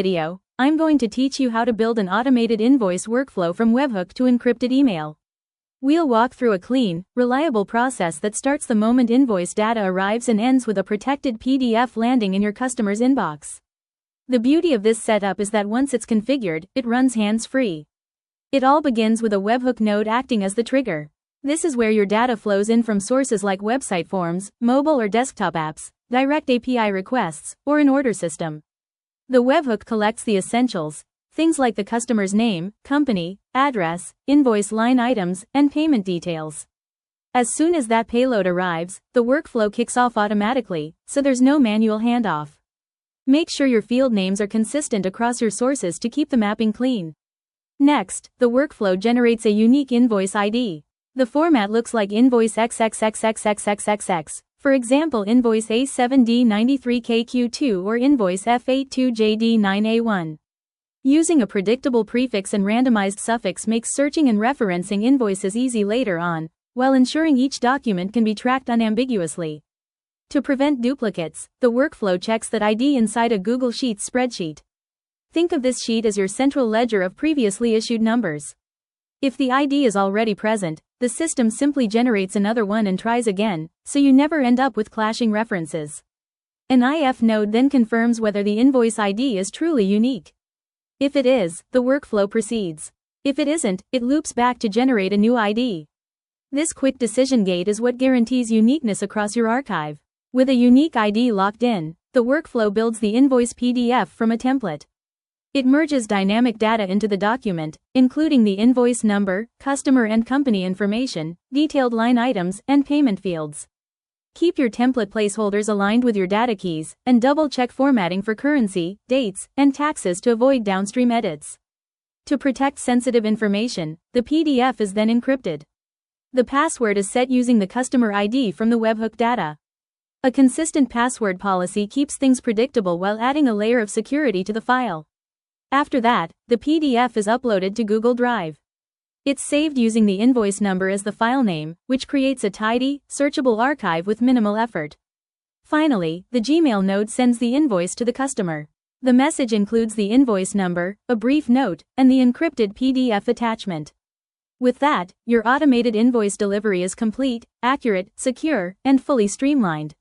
Video, I'm going to teach you how to build an automated invoice workflow from webhook to encrypted email. We'll walk through a clean, reliable process that starts the moment invoice data arrives and ends with a protected PDF landing in your customer's inbox. The beauty of this setup is that once it's configured, it runs hands-free. It all begins with a webhook node acting as the trigger. This is where your data flows in from sources like website forms, mobile or desktop apps, direct API requests, or an order system. The webhook collects the essentials, things like the customer's name, company, address, invoice line items, and payment details. As soon as that payload arrives, the workflow kicks off automatically, so there's no manual handoff. Make sure your field names are consistent across your sources to keep the mapping clean. Next, the workflow generates a unique invoice ID. The format looks like invoice XXXXXXXX. For example, invoice A7D93KQ2 or invoice F82JD9A1. Using a predictable prefix and randomized suffix makes searching and referencing invoices easy later on, while ensuring each document can be tracked unambiguously. To prevent duplicates, the workflow checks that ID inside a Google Sheets spreadsheet. Think of this sheet as your central ledger of previously issued numbers. If the ID is already present, the system simply generates another one and tries again, so you never end up with clashing references. An IF node then confirms whether the invoice ID is truly unique. If it is, the workflow proceeds. If it isn't, it loops back to generate a new ID. This quick decision gate is what guarantees uniqueness across your archive. With a unique ID locked in, the workflow builds the invoice PDF from a template. It merges dynamic data into the document, including the invoice number, customer and company information, detailed line items, and payment fields. Keep your template placeholders aligned with your data keys, and double-check formatting for currency, dates, and taxes to avoid downstream edits. To protect sensitive information, the PDF is then encrypted. The password is set using the customer ID from the webhook data. A consistent password policy keeps things predictable while adding a layer of security to the file. After that, the PDF is uploaded to Google Drive. It's saved using the invoice number as the file name, which creates a tidy, searchable archive with minimal effort. Finally, the Gmail node sends the invoice to the customer. The message includes the invoice number, a brief note, and the encrypted PDF attachment. With that, your automated invoice delivery is complete, accurate, secure, and fully streamlined.